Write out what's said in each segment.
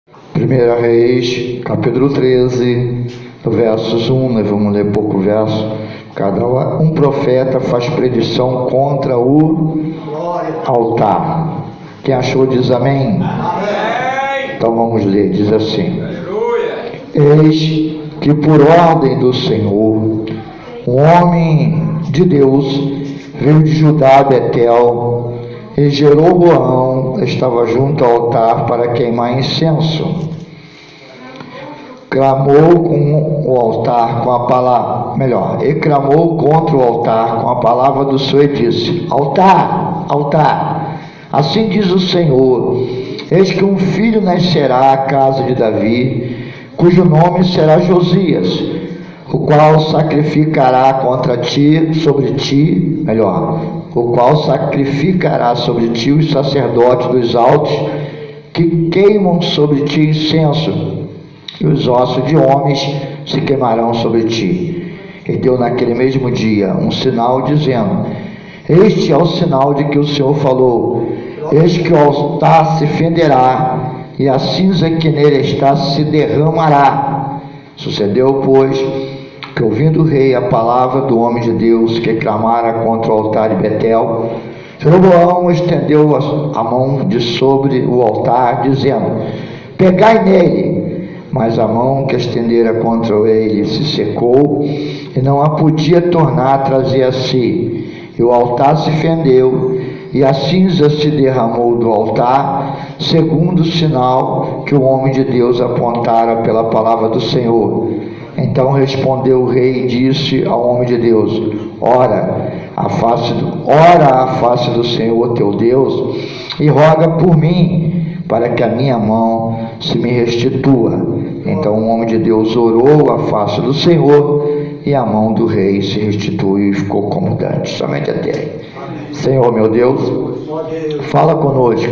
1 Reis, capítulo 13, versos 1, nós vamos ler pouco verso. Um profeta faz predição contra o altar. Quem achou diz amém. Amém. Então vamos ler, diz assim: Aleluia. Eis que por ordem do Senhor, um homem de Deus veio de Judá a Betel, e Jeroboão estava junto ao altar para queimar incenso. Clamou com o altar com a palavra, clamou contra o altar com a palavra do Senhor e disse: Altar, altar, assim diz o Senhor, eis que um filho nascerá à casa de Davi, cujo nome será Josias, o qual sacrificará sobre ti os sacerdotes dos altos, que queimam sobre ti incenso, e os ossos de homens se queimarão sobre ti. E deu naquele mesmo dia um sinal, dizendo: Este é o sinal de que o Senhor falou: Eis que o altar se fenderá, e a cinza que nele está se derramará. Sucedeu, pois, que ouvindo o rei a palavra do homem de Deus que clamara contra o altar de Betel, Jeroboão estendeu a mão de sobre o altar, dizendo: Pegai nele. Mas a mão que estendera contra ele se secou, e não a podia tornar a trazer a si. E o altar se fendeu, e a cinza se derramou do altar, segundo o sinal que o homem de Deus apontara pela palavra do Senhor. Então respondeu o rei e disse ao homem de Deus: Ora a face do Senhor teu Deus, e roga por mim, para que a minha mão se me restitua. Então o homem de Deus orou à face do Senhor, e a mão do rei se restituiu e ficou como dantes. Somente até aí. Senhor meu Deus, fala conosco,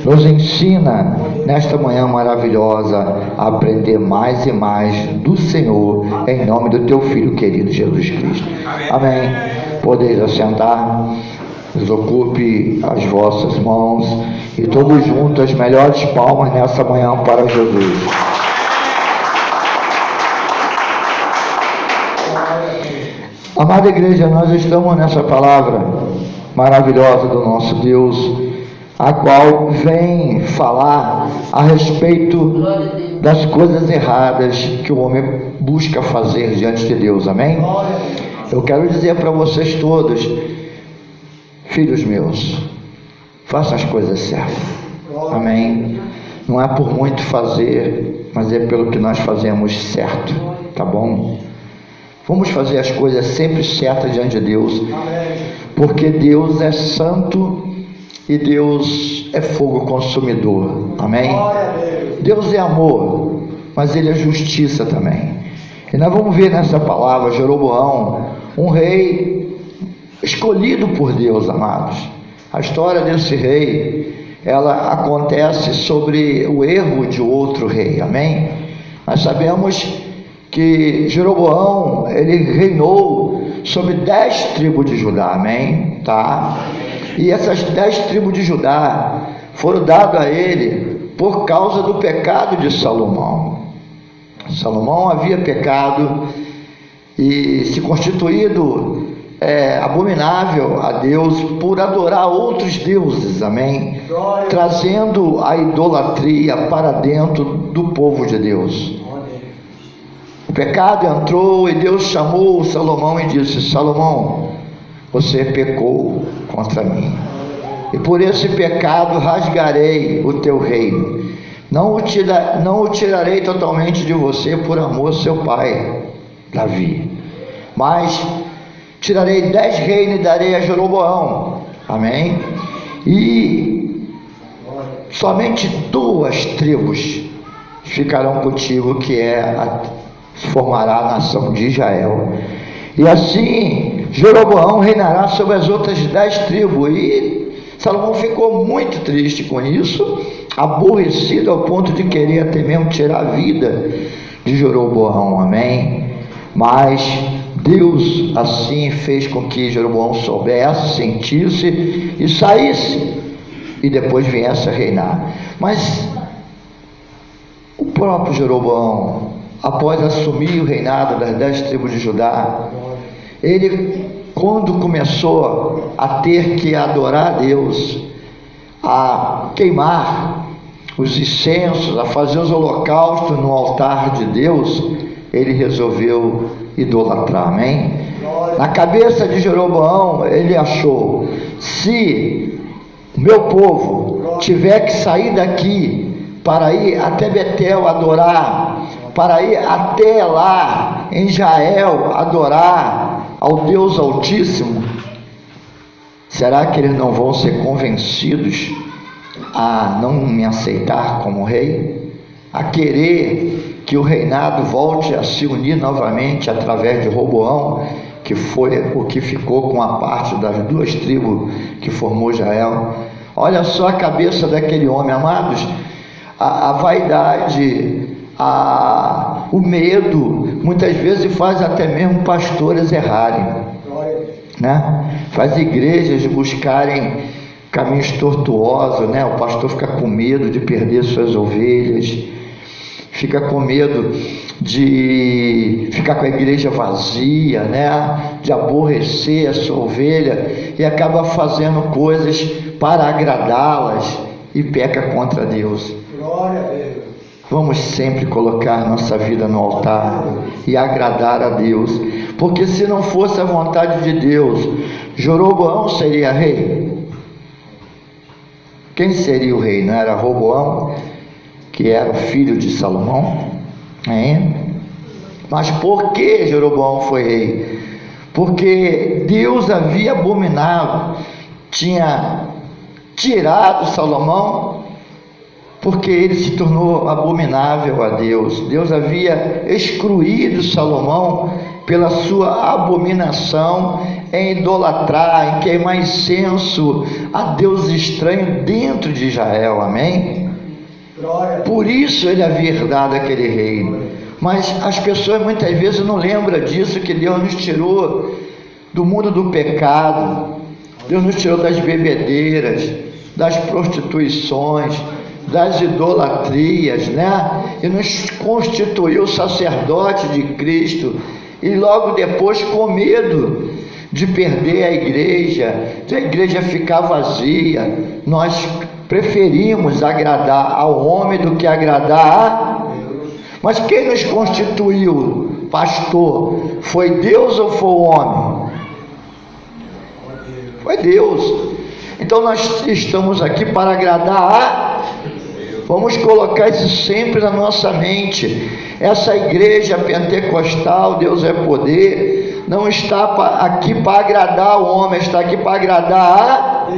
nos ensina nesta manhã maravilhosa a aprender mais e mais do Senhor, em nome do teu Filho querido Jesus Cristo. Amém. Podeis assentar. Desocupe as vossas mãos e todos juntos as melhores palmas nessa manhã para Jesus. Amada igreja, nós estamos nessa palavra maravilhosa do nosso Deus, a qual vem falar a respeito das coisas erradas que o homem busca fazer diante de Deus. Amém? Eu quero dizer para vocês todos: filhos meus, façam as coisas certas. Amém? Não é por muito fazer, mas é pelo que nós fazemos certo. Tá bom? Vamos fazer as coisas sempre certas diante de Deus. Porque Deus é santo e Deus é fogo consumidor. Amém? Deus é amor, mas Ele é justiça também. E nós vamos ver nessa palavra Jeroboão, um rei escolhido por Deus, amados. A história desse rei, ela acontece sobre o erro de outro rei. Amém? Nós sabemos que Jeroboão, ele reinou sobre 10 tribos de Judá. Amém? Tá? E essas 10 tribos de Judá foram dadas a ele por causa do pecado de Salomão. Salomão havia pecado e se constituído abominável a Deus por adorar outros deuses. Amém? Trazendo a idolatria para dentro do povo de Deus. O pecado entrou e Deus chamou Salomão e disse: Salomão, você pecou contra mim, e por esse pecado rasgarei o teu reino. Não o tirarei totalmente de você por amor ao seu pai Davi, mas tirarei 10 reinos e darei a Jeroboão. Amém? E somente 2 tribos ficarão contigo, que formará a nação de Israel. E assim Jeroboão reinará sobre as outras 10 tribos. E Salomão ficou muito triste com isso, aborrecido ao ponto de querer até mesmo tirar a vida de Jeroboão. Amém? Mas Deus assim fez com que Jeroboão soubesse, sentisse e saísse, e depois viesse a reinar. Mas próprio Jeroboão, após assumir o reinado das 10 tribos de Judá, ele, quando começou a ter que adorar a Deus, a queimar os incensos, a fazer os holocaustos no altar de Deus, ele resolveu idolatrar, amém? Na cabeça de Jeroboão, ele achou: se o meu povo tiver que sair daqui para ir até Betel adorar, para ir até lá em Israel adorar ao Deus Altíssimo, será que eles não vão ser convencidos a não me aceitar como rei? A querer que o reinado volte a se unir novamente através de Roboão, que foi o que ficou com a parte das 2 tribos que formou Israel? Olha só a cabeça daquele homem, amados. A vaidade, o medo, muitas vezes faz até mesmo pastores errarem, né? Faz igrejas buscarem caminhos tortuosos, né? O pastor fica com medo de perder suas ovelhas, fica com medo de ficar com a igreja vazia, né? De aborrecer a sua ovelha, e acaba fazendo coisas para agradá-las e peca contra Deus. Glória a Deus. Vamos sempre colocar nossa vida no altar e agradar a Deus, porque se não fosse a vontade de Deus, Jeroboão seria rei. Quem seria o rei? Não era Roboão, que era o filho de Salomão? Mas por que Jeroboão foi rei? Porque Deus havia abominado, tinha tirado Salomão, porque ele se tornou abominável a Deus. Deus havia excluído Salomão pela sua abominação em idolatrar, em queimar incenso a Deus estranho dentro de Israel, amém? Por isso ele havia herdado aquele reino. Mas as pessoas muitas vezes não lembram disso, que Deus nos tirou do mundo do pecado, Deus nos tirou das bebedeiras, das prostituições, das idolatrias, né? E nos constituiu sacerdote de Cristo, e logo depois, com medo de perder a igreja ficar vazia, nós preferimos agradar ao homem do que agradar a Deus. Mas quem nos constituiu pastor? Foi Deus ou foi o homem? Foi Deus. Então nós estamos aqui para agradar a Deus. Vamos colocar isso sempre na nossa mente. Essa igreja pentecostal, Deus é poder, não está aqui para agradar o homem, está aqui para agradar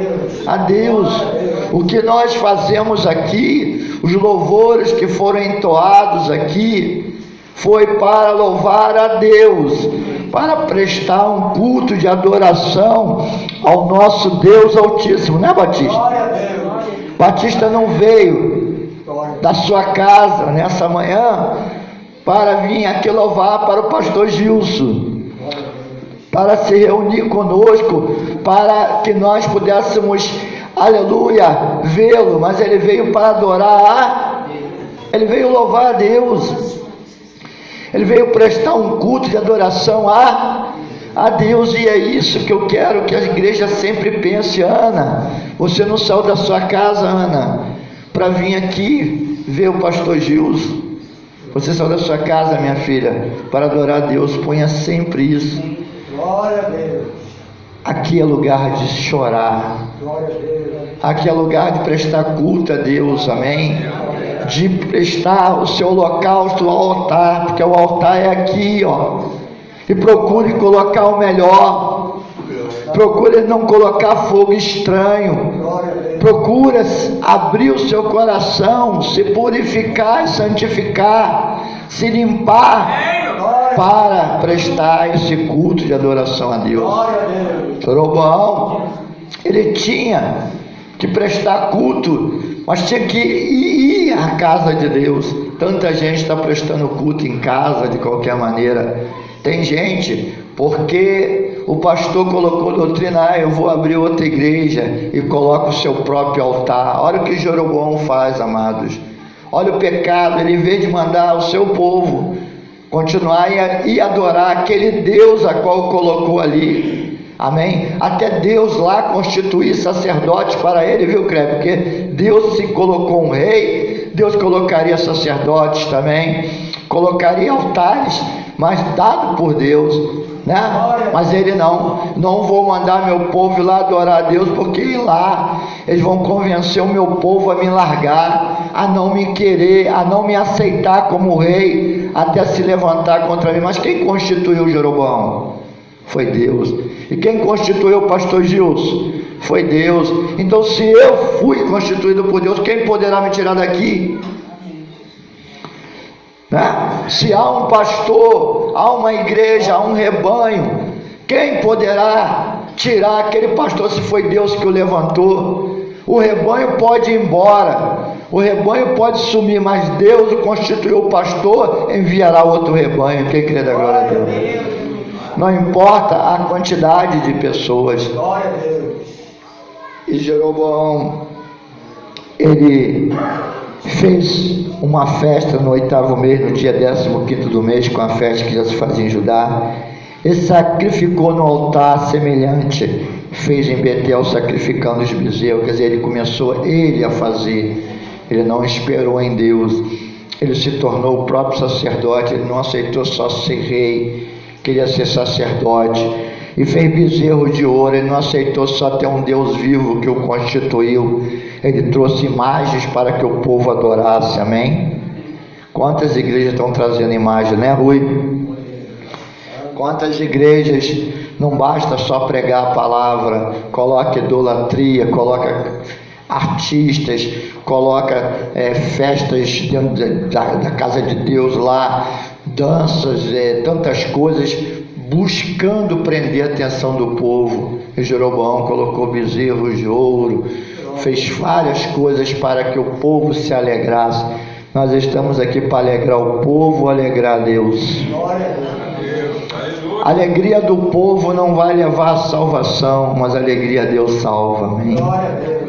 a Deus. O que nós fazemos aqui, os louvores que foram entoados aqui, foi para louvar a Deus, para prestar um culto de adoração ao nosso Deus Altíssimo, né, Batista? Batista não veio da sua casa nessa manhã para vir aqui louvar para o pastor Gilson, para se reunir conosco, para que nós pudéssemos, aleluia, vê-lo, mas ele veio para adorar, ele veio louvar a Deus, ele veio prestar um culto de adoração a Deus. E é isso que eu quero que a igreja sempre pense. Ana, você não saiu da sua casa, Ana, para vir aqui ver o pastor Gilson. Você saiu da sua casa, minha filha, para adorar a Deus. Ponha sempre isso. Glória a Deus. Aqui é lugar de chorar. Glória a Deus. Aqui é lugar de prestar culto a Deus, amém? De prestar o seu holocausto ao altar, porque o altar é aqui, ó. E procure colocar o melhor. Procure não colocar fogo estranho. Procura abrir o seu coração, se purificar e santificar, se limpar, para prestar esse culto de adoração a Deus. Jeroboão, ele tinha que prestar culto, mas tinha que ir à casa de Deus. Tanta gente está prestando culto em casa de qualquer maneira. Tem gente, porque o pastor colocou doutrina, eu vou abrir outra igreja, e coloca o seu próprio altar. Olha o que Jeroboão faz, amados. Olha o pecado, ele, em vez de mandar o seu povo continuar e adorar aquele Deus a qual colocou ali, amém? Até Deus lá constituir sacerdotes para ele, viu, Creve? Porque Deus, se colocou um rei, Deus colocaria sacerdotes também, colocaria altares, mas dado por Deus, né? Mas ele não vou mandar meu povo ir lá adorar a Deus, porque lá eles vão convencer o meu povo a me largar, a não me querer, a não me aceitar como rei, até se levantar contra mim. Mas quem constituiu Jeroboão? Foi Deus. E quem constituiu o pastor Gilson? Foi Deus. Então, se eu fui constituído por Deus, quem poderá me tirar daqui? Né? Se há um pastor, há uma igreja, há um rebanho, quem poderá tirar aquele pastor se foi Deus que o levantou? O rebanho pode ir embora, o rebanho pode sumir, mas Deus o constituiu pastor, enviará outro rebanho. Quem crê da glória a Deus? Não importa a quantidade de pessoas. E Jeroboão, ele fez uma festa no 8º mês, no dia 15º do mês, com a festa que já se fazia em Judá. Ele sacrificou no altar semelhante, fez em Betel, sacrificando os bezerros. Quer dizer, ele começou ele a fazer, ele não esperou em Deus, ele se tornou o próprio sacerdote, ele não aceitou só ser rei, queria ser sacerdote, e fez bezerro de ouro. Ele não aceitou só ter um Deus vivo que o constituiu, ele trouxe imagens para que o povo adorasse, amém? Quantas igrejas estão trazendo imagem, né, Rui? Quantas igrejas, não basta só pregar a palavra, coloca idolatria, coloca artistas, coloca festas dentro da casa de Deus lá, danças, tantas coisas, buscando prender a atenção do povo. E Jeroboão colocou bezerros de ouro, fez várias coisas para que o povo se alegrasse. Nós estamos aqui para alegrar o povo, alegrar a Deus. A alegria do povo não vai levar à salvação, mas a alegria a Deus salva, amém?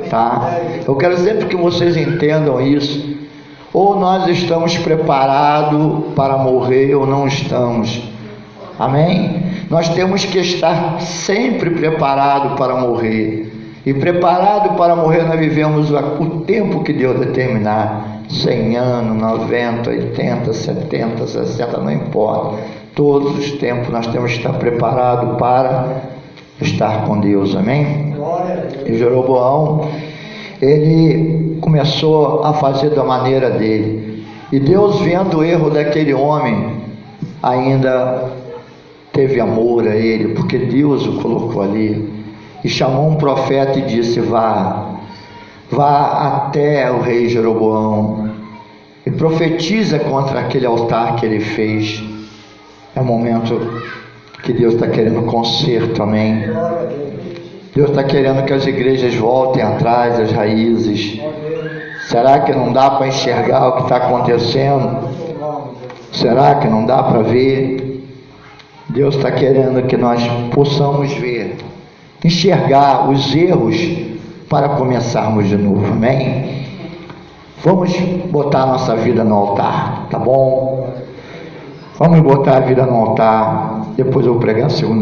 Tá? Eu quero sempre que vocês entendam isso. Ou nós estamos preparados para morrer ou não estamos, amém? Nós temos que estar sempre preparados para morrer. E preparado para morrer, nós vivemos o tempo que Deus determinar. 100 anos, 90, 80, 70, 60, não importa. Todos os tempos nós temos que estar preparados para estar com Deus, amém? E Jeroboão, ele começou a fazer da maneira dele. E Deus, vendo o erro daquele homem, ainda teve amor a ele, porque Deus o colocou ali. E chamou um profeta e disse: vá até o rei Jeroboão e profetiza contra aquele altar que ele fez. É o momento que Deus está querendo conserto, amém? Deus está querendo que as igrejas voltem atrás, as raízes. Será que não dá para enxergar o que está acontecendo? Será que não dá para ver? Deus está querendo que nós possamos ver, enxergar os erros para começarmos de novo, amém? Vamos botar a nossa vida no altar, tá bom? Vamos botar a vida no altar. Depois eu vou pregar a segunda.